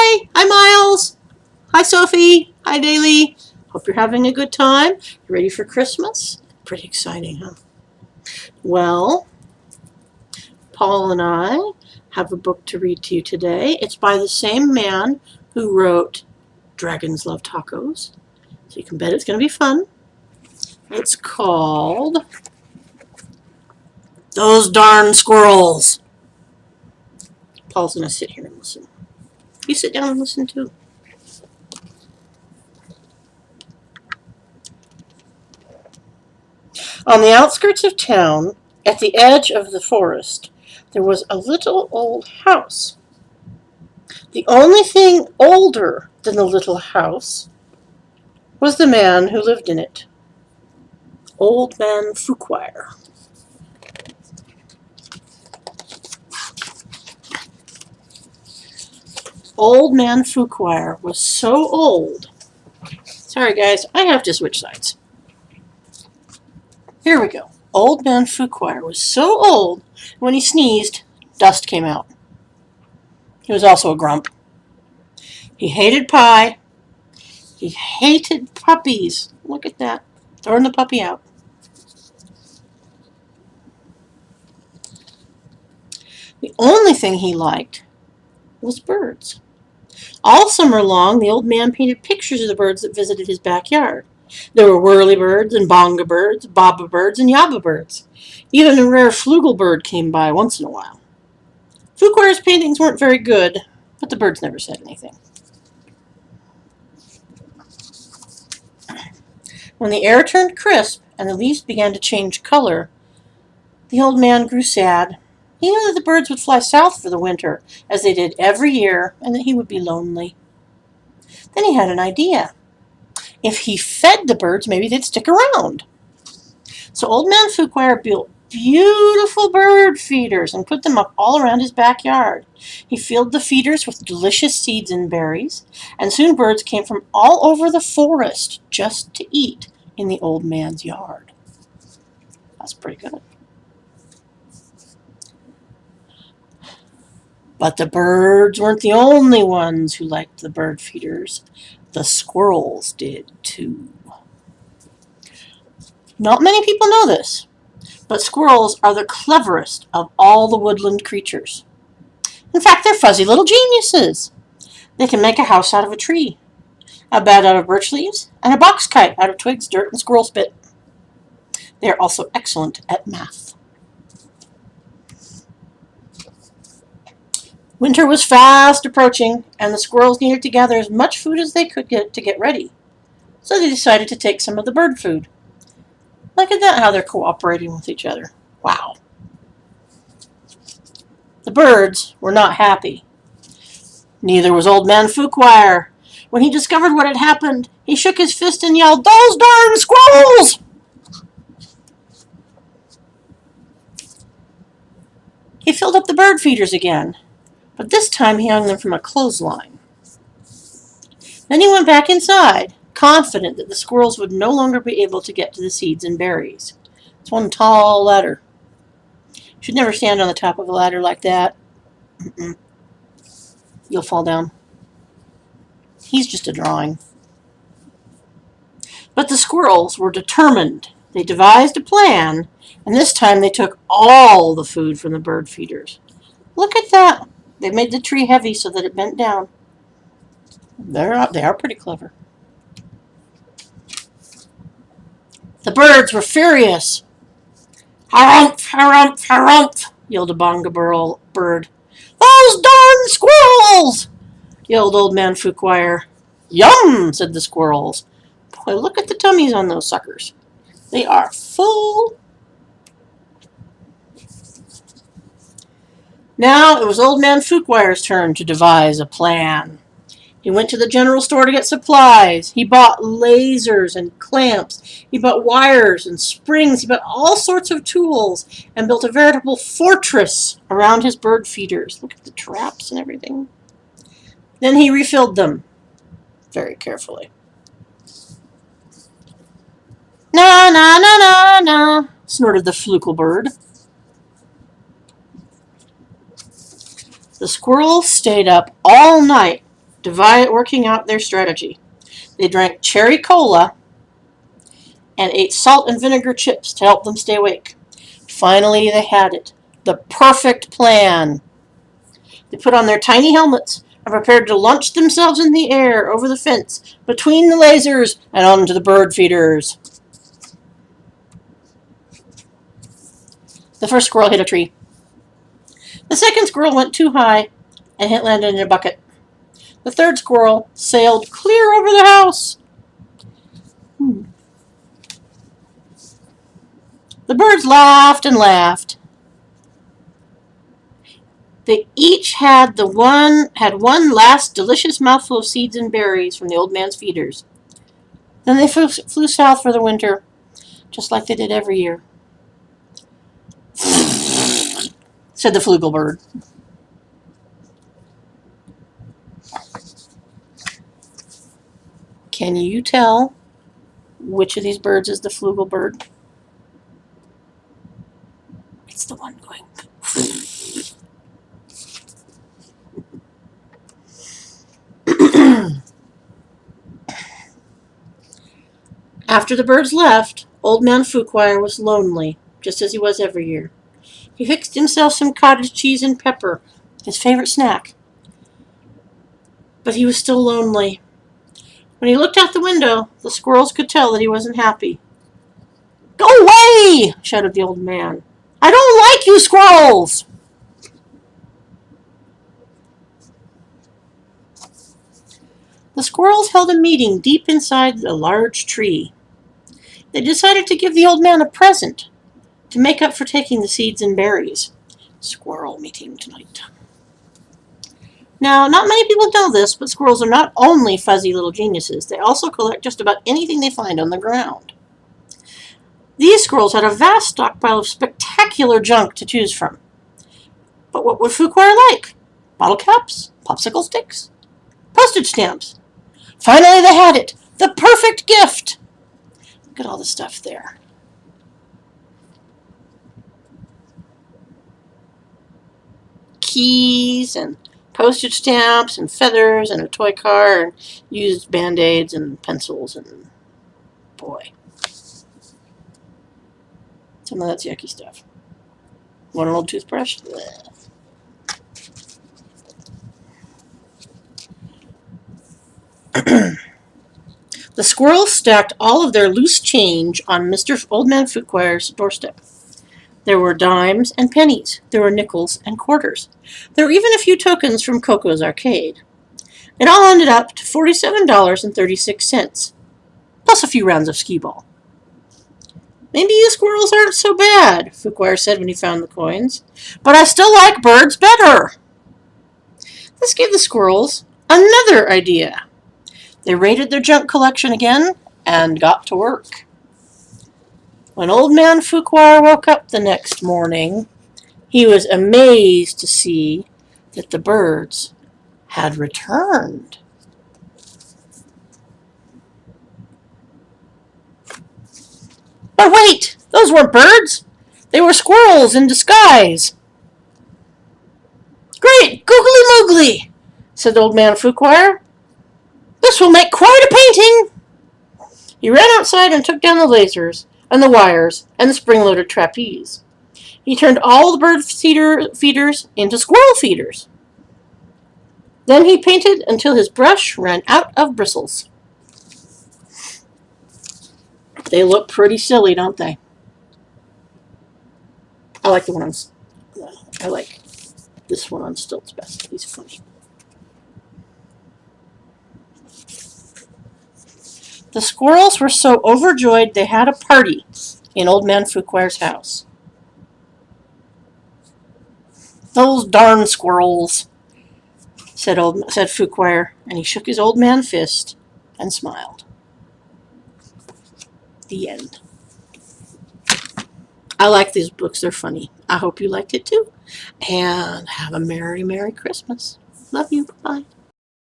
Hi! Hi, Miles! Hi, Sophie! Hi, Daly! Hope you're having a good time. You ready for Christmas? Pretty exciting, huh? Well, Paul and I have a book to read to you today. It's by the same man who wrote Dragons Love Tacos. So you can bet it's going to be fun. It's called Those Darn Squirrels. Paul's going to sit here and listen. You sit down and listen too. On the outskirts of town, at the edge of the forest, there was a little old house. The only thing older than the little house was the man who lived in it, Old Man Fookwire. Old Man Fookwire was so old. Sorry, guys, I have to switch sides. Here we go. Old Man Fookwire was so old, when he sneezed, dust came out. He was also a grump. He hated pie. He hated puppies. Look at that. Throwing the puppy out. The only thing he liked was birds. All summer long, the old man painted pictures of the birds that visited his backyard. There were whirly birds and bonga birds, baba birds and yabba birds. Even a rare flugel bird came by once in a while. Fookwire's paintings weren't very good, but the birds never said anything. When the air turned crisp and the leaves began to change color, the old man grew sad. He knew that the birds would fly south for the winter, as they did every year, and that he would be lonely. Then he had an idea. If he fed the birds, maybe they'd stick around. So Old Man Fookwire built beautiful bird feeders and put them up all around his backyard. He filled the feeders with delicious seeds and berries, and soon birds came from all over the forest just to eat in the old man's yard. That's pretty good. But the birds weren't the only ones who liked the bird feeders. The squirrels did too. Not many people know this, but squirrels are the cleverest of all the woodland creatures. In fact, they're fuzzy little geniuses. They can make a house out of a tree, a bed out of birch leaves, and a box kite out of twigs, dirt, and squirrel spit. They are also excellent at math. Winter was fast approaching, and the squirrels needed to gather as much food as they could get to get ready. So they decided to take some of the bird food. Look at that, how they're cooperating with each other. Wow. The birds were not happy. Neither was Old Man Fookwire. When he discovered what had happened, he shook his fist and yelled, "Those darn squirrels!" He filled up the bird feeders again, but this time he hung them from a clothesline. Then he went back inside, confident that the squirrels would no longer be able to get to the seeds and berries. It's one tall ladder. You should never stand on the top of a ladder like that. You'll fall down. He's just a drawing. But the squirrels were determined. They devised a plan, and this time they took all the food from the bird feeders. Look at that. They made the tree heavy so that it bent down. They are pretty clever. The birds were furious. "Harumph, harumph, harumph," yelled a bonga bird. "Those darn squirrels!" yelled Old Man Fookwire. "Yum," said the squirrels. Boy, look at the tummies on those suckers. They are full. Now it was Old Man Fookwire's turn to devise a plan. He went to the general store to get supplies. He bought lasers and clamps. He bought wires and springs. He bought all sorts of tools and built a veritable fortress around his bird feeders. Look at the traps and everything. Then he refilled them very carefully. "Na, na, na, na, na," snorted the flukel bird. The squirrels stayed up all night working out their strategy. They drank cherry cola and ate salt and vinegar chips to help them stay awake. Finally, they had it. The perfect plan. They put on their tiny helmets and prepared to launch themselves in the air over the fence, between the lasers, and onto the bird feeders. The first squirrel hit a tree. The second squirrel went too high and landed in a bucket. The third squirrel sailed clear over the house. The birds laughed and laughed. They each had one last delicious mouthful of seeds and berries from the old man's feeders. Then they flew south for the winter, just like they did every year. Said the flugelbird. Can you tell which of these birds is the flugelbird? It's the one going. After the birds left, old Man Fookwire was lonely, just as he was every year. He fixed himself some cottage cheese and pepper, his favorite snack. But he was still lonely. When he looked out the window, the squirrels could tell that he wasn't happy. "Go away!" shouted the old man. "I don't like you squirrels!" The squirrels held a meeting deep inside a large tree. They decided to give the old man a present to make up for taking the seeds and berries. Squirrel meeting tonight. Now, not many people know this, but squirrels are not only fuzzy little geniuses. They also collect just about anything they find on the ground. These squirrels had a vast stockpile of spectacular junk to choose from. But what would Fookwire like? Bottle caps? Popsicle sticks? Postage stamps? Finally they had it! The perfect gift! Look at all the stuff there. Keys and postage stamps and feathers and a toy car and used Band-Aids and pencils and boy. Some of that's yucky stuff. Want an old toothbrush? Blech. The squirrels stacked all of their loose change on Mr. Old Man Footwire's doorstep. There were dimes and pennies. There were nickels and quarters. There were even a few tokens from Coco's arcade. It all ended up to $47.36, plus a few rounds of skee-ball. "Maybe you squirrels aren't so bad," Fookwire said when he found the coins, "but I still like birds better." This gave the squirrels another idea. They raided their junk collection again and got to work. When old man Fookwire woke up the next morning, he was amazed to see that the birds had returned. But wait! Those weren't birds! They were squirrels in disguise! "Great! Googly moogly!" said old man Fookwire. "This will make quite a painting!" He ran outside and took down the lasers and the wires and the spring-loaded trapeze. He turned all the bird feeders into squirrel feeders. Then he painted until his brush ran out of bristles. They look pretty silly, don't they? I like the one on. I like this one on stilts best. He's funny. The squirrels were so overjoyed they had a party in old man Fookwire's house. "Those darn squirrels," said Fookwire, and he shook his old man fist and smiled. The end. I like these books. They're funny. I hope you liked it too. And have a Merry, Merry Christmas. Love you. Bye.